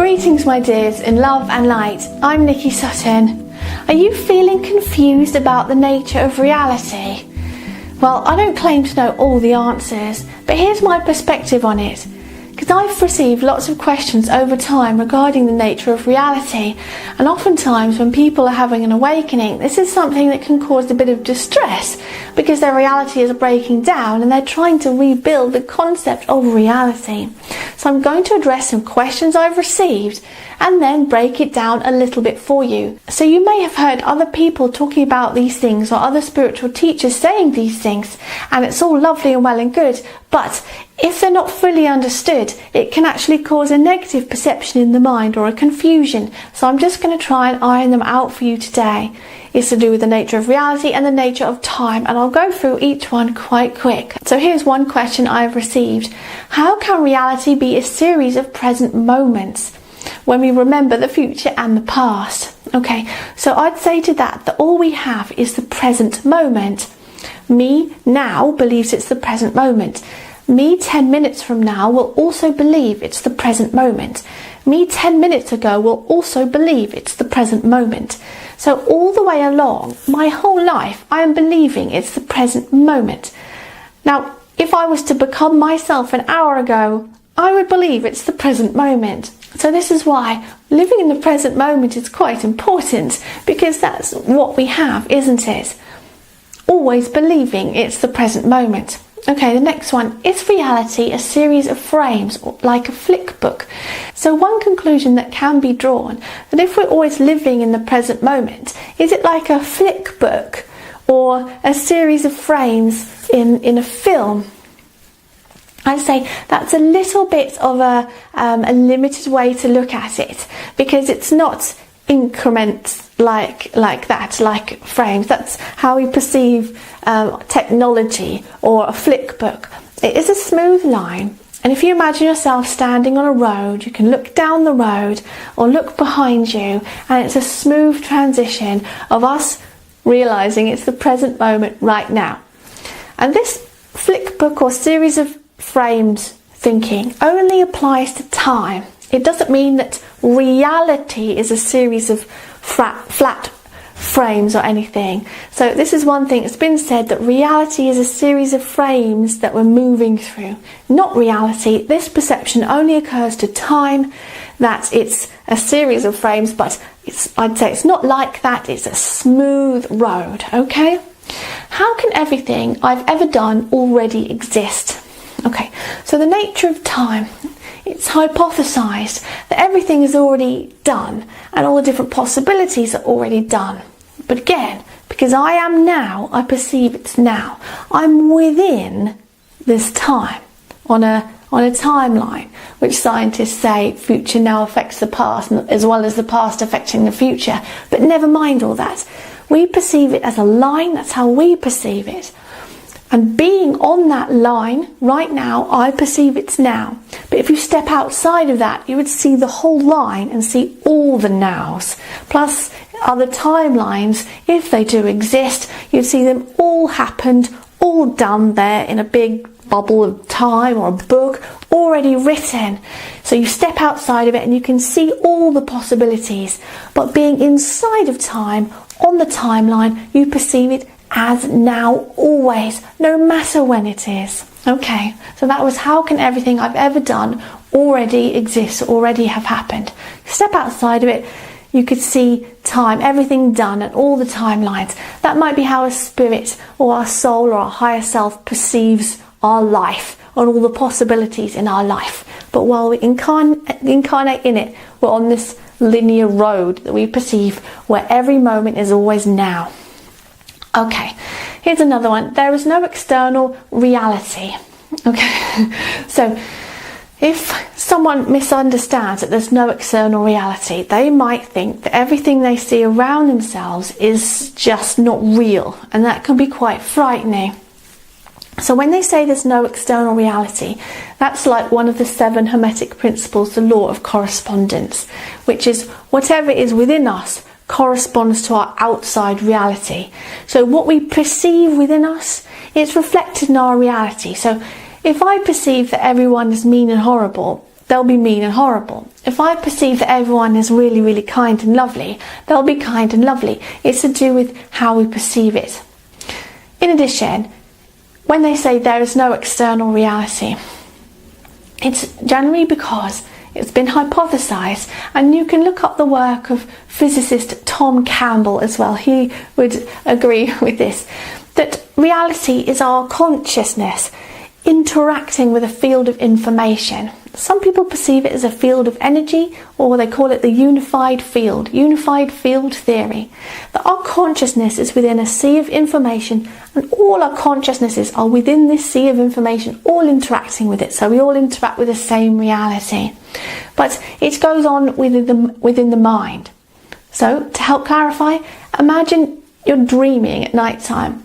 Greetings my dears, in love and light. I'm Nikki Sutton. Are you feeling confused about the nature of reality? Well, I don't claim to know all the answers, but here's my perspective on it. Because I've received lots of questions over time regarding the nature of reality, and oftentimes when people are having an awakening, this is something that can cause a bit of distress because their reality is breaking down and they're trying to rebuild the concept of reality. So I'm going to address some questions I've received and then break it down a little bit for you. So you may have heard other people talking about these things or other spiritual teachers saying these things, and it's all lovely and well and good, but if they're not fully understood, it can actually cause a negative perception in the mind or a confusion. So I'm just going to try and iron them out for you today. It's to do with the nature of reality and the nature of time, and I'll go through each one quite quick. So here's one question I've received. How can reality be a series of present moments when we remember the future and the past? Okay, so I'd say to that all we have is the present moment. Me now believes it's the present moment. Me 10 minutes from now will also believe it's the present moment. Me 10 minutes ago will also believe it's the present moment. So all the way along, my whole life, I am believing it's the present moment. Now, if I was to become myself an hour ago, I would believe it's the present moment. So this is why living in the present moment is quite important, because that's what we have, isn't it? Always believing it's the present moment. Okay, the next one. Is reality a series of frames, like a flick book? So one conclusion that can be drawn, that if we're always living in the present moment, is it like a flick book or a series of frames in a film? I'd say that's a little bit of a limited way to look at it, because it's not increments like that, like frames. That's how we perceive technology or a flick book. It is a smooth line, and if you imagine yourself standing on a road, you can look down the road or look behind you, and it's a smooth transition of us realizing it's the present moment right now. And this flick book or series of frames thinking only applies to time. It doesn't mean that reality is a series of flat frames or anything. So this is one thing. It's been said that reality is a series of frames that we're moving through. Not reality. This perception only occurs to time, that it's a series of frames, but I'd say it's not like that. It's a smooth road, okay? How can everything I've ever done already exist? Okay, so the nature of time, it's hypothesized that everything is already done and all the different possibilities are already done. But again, because I am now, I perceive it's now. I'm within this time on a timeline, which scientists say future now affects the past, as well as the past affecting the future. But never mind all that. We perceive it as a line. That's how we perceive it. And being on that line right now, I perceive it's now. But if you step outside of that, you would see the whole line and see all the nows. Plus other timelines, if they do exist, you'd see them all happened, all done there in a big bubble of time or a book already written. So you step outside of it and you can see all the possibilities. But being inside of time, on the timeline, you perceive it as now, always, no matter when it is. Okay, so that was how can everything I've ever done already exist, already have happened. Step outside of it, you could see time, everything done, and all the timelines. That might be how a spirit or our soul or our higher self perceives our life and all the possibilities in our life. But while we incarnate in it, we're on this linear road that we perceive where every moment is always now. Okay, here's another one. There is no external reality. Okay, so if someone misunderstands that there's no external reality, they might think that everything they see around themselves is just not real, and that can be quite frightening. So when they say there's no external reality, that's like one of the 7 Hermetic principles, the law of correspondence, which is whatever is within us corresponds to our outside reality. So what we perceive within us, it's reflected in our reality. So if I perceive that everyone is mean and horrible, they'll be mean and horrible. If I perceive that everyone is really, really kind and lovely, they'll be kind and lovely. It's to do with how we perceive it. In addition, when they say there is no external reality, it's generally because it's been hypothesized, and you can look up the work of physicist Tom Campbell as well. He would agree with this, that reality is our consciousness interacting with a field of information. Some people perceive it as a field of energy, or they call it the unified field theory. That our consciousness is within a sea of information, and all our consciousnesses are within this sea of information, all interacting with it. So we all interact with the same reality. But it goes on within the mind. So to help clarify, imagine you're dreaming at night time.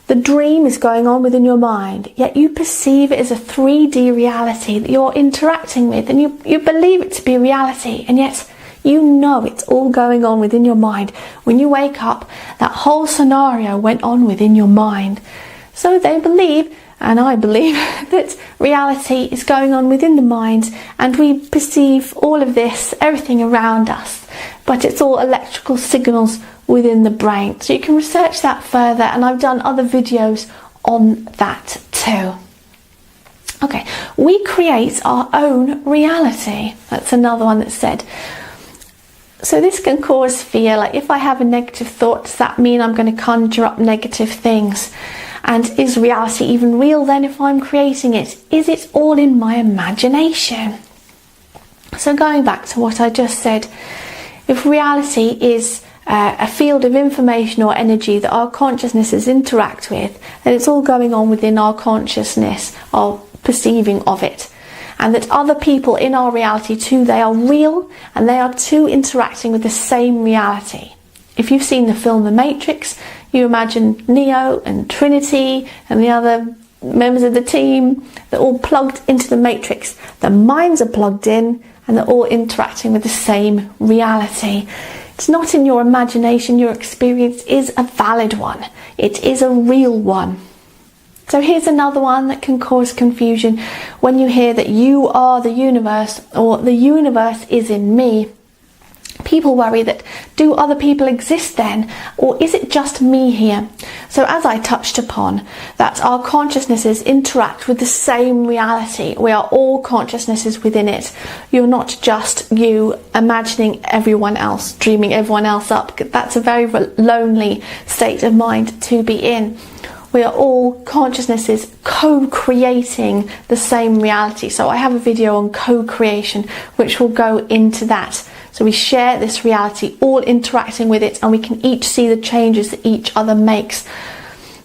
The dream is going on within your mind, yet you perceive it as a 3D reality that you're interacting with, and you believe it to be reality, and yet you know it's all going on within your mind. When you wake up, that whole scenario went on within your mind. So they believe, and I believe, that reality is going on within the mind, and we perceive all of this, everything around us, but it's all electrical signals within the brain. So you can research that further, and I've done other videos on that too. Okay, we create our own reality. That's another one that's said. So this can cause fear, like if I have a negative thought, does that mean I'm going to conjure up negative things? And is reality even real then if I'm creating it? Is it all in my imagination? So going back to what I just said, if reality is a field of information or energy that our consciousnesses interact with, then it's all going on within our consciousness, our perceiving of it. And that other people in our reality too, they are real, and they are too interacting with the same reality. If you've seen the film The Matrix, you imagine Neo and Trinity and the other members of the team, they're all plugged into the Matrix. Their minds are plugged in, and they're all interacting with the same reality. It's not in your imagination. Your experience is a valid one. It is a real one. So here's another one that can cause confusion. When you hear that you are the universe, or the universe is in me, people worry that, do other people exist then, or is it just me here? So as I touched upon, that our consciousnesses interact with the same reality. We are all consciousnesses within it. You're not just you imagining everyone else, dreaming everyone else up. That's a very lonely state of mind to be in. We are all consciousnesses co-creating the same reality. So I have a video on co-creation which will go into that. So we share this reality, all interacting with it, and we can each see the changes that each other makes.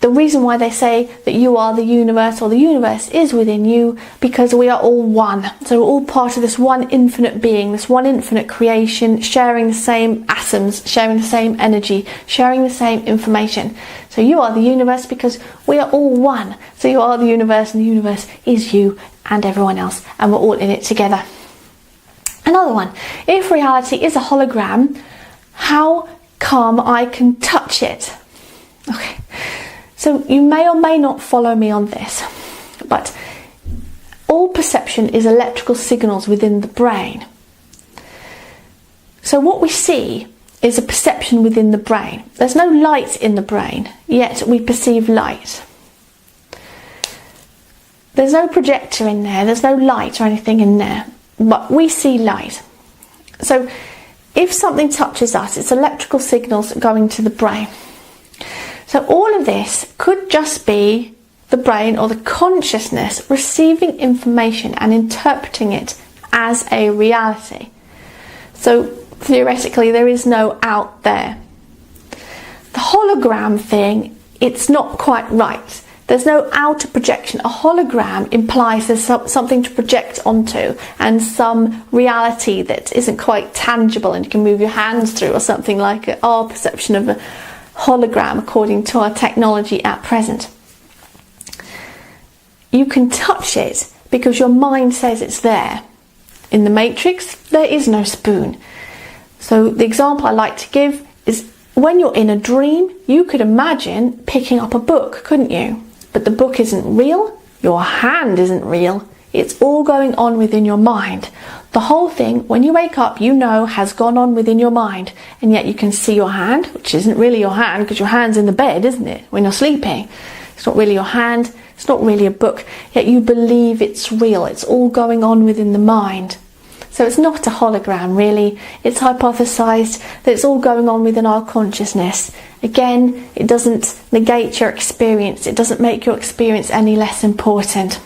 The reason why they say that you are the universe, or the universe is within you, because we are all one. So we're all part of this one infinite being, this one infinite creation, sharing the same atoms, sharing the same energy, sharing the same information. So you are the universe because we are all one. So you are the universe, and the universe is you and everyone else, and we're all in it together. Another one, if reality is a hologram, how come I can touch it? Okay, so you may or may not follow me on this, but all perception is electrical signals within the brain. So what we see is a perception within the brain. There's no light in the brain, yet we perceive light. There's no projector in there, there's no light or anything in there, but we see light. So if something touches us, it's electrical signals going to the brain. So all of this could just be the brain or the consciousness receiving information and interpreting it as a reality. So theoretically there is no out there. The hologram thing, it's not quite right. There's no outer projection. A hologram implies there's something to project onto, and some reality that isn't quite tangible and you can move your hands through, or something like our perception of a hologram according to our technology at present. You can touch it because your mind says it's there. In the Matrix, there is no spoon. So the example I like to give is when you're in a dream, you could imagine picking up a book, couldn't you? But the book isn't real, your hand isn't real, It's all going on within your mind. The whole thing, when you wake up, you know has gone on within your mind, and yet you can see your hand, which isn't really your hand because your hand's in the bed, isn't it, when you're sleeping? It's not really your hand, it's not really a book, yet you believe it's real. It's all going on within the mind. So it's not a hologram, really. It's hypothesized that it's all going on within our consciousness. Again, it doesn't negate your experience. It doesn't make your experience any less important.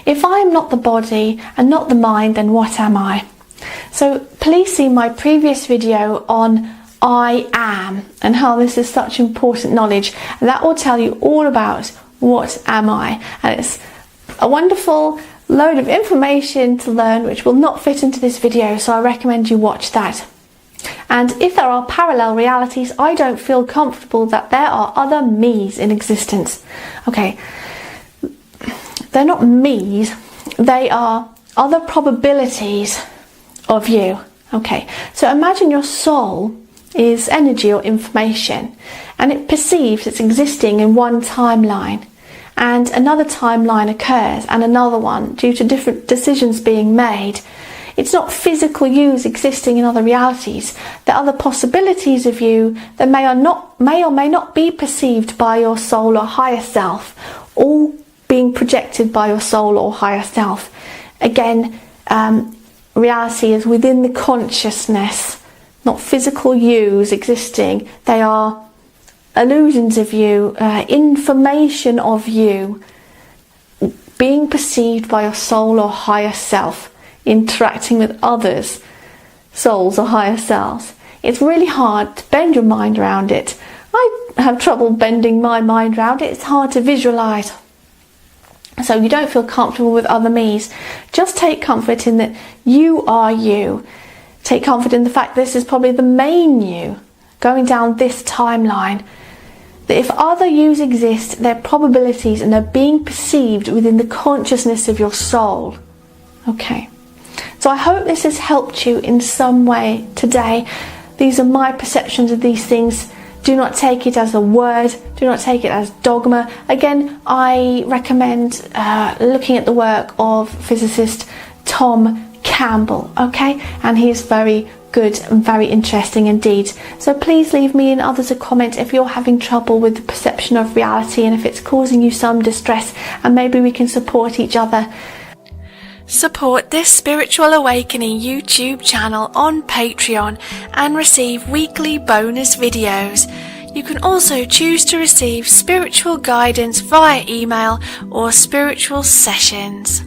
If I am not the body and not the mind, then what am I? So please see my previous video on I am and how this is such important knowledge, and that will tell you all about what am I. And it's a wonderful load of information to learn which will not fit into this video, so I recommend you watch that. And if there are parallel realities, I don't feel comfortable that there are other me's in existence. Okay, they're not me's, they are other probabilities of you. Okay, so imagine your soul is energy or information, and it perceives it's existing in one timeline, and another timeline occurs, and another one, due to different decisions being made. It's not physical yous existing in other realities. There are other possibilities of you that may or may not be perceived by your soul or higher self, all being projected by your soul or higher self. Again, reality is within the consciousness, not physical yous existing. They are illusions of you, information of you being perceived by your soul or higher self, interacting with others, souls or higher selves. It's really hard to bend your mind around it. I have trouble bending my mind around it. It's hard to visualize. So you don't feel comfortable with other me's. Just take comfort in that you are you. Take comfort in the fact this is probably the main you going down this timeline. That if other yous exist, they're probabilities and they're being perceived within the consciousness of your soul. Okay. So I hope this has helped you in some way today. These are my perceptions of these things. Do not take it as a word. Do not take it as dogma. Again, I recommend looking at the work of physicist Tom Campbell, okay? And he is very good and very interesting indeed. So please leave me and others a comment if you're having trouble with the perception of reality and if it's causing you some distress, and maybe we can support each other. Support this Spiritual Awakening YouTube channel on Patreon and receive weekly bonus videos. You can also choose to receive spiritual guidance via email or spiritual sessions.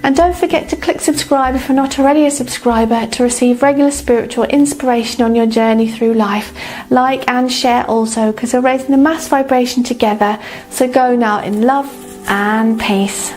And don't forget to click subscribe if you're not already a subscriber to receive regular spiritual inspiration on your journey through life. Like and share also, because we're raising the mass vibration together. So go now in love and peace.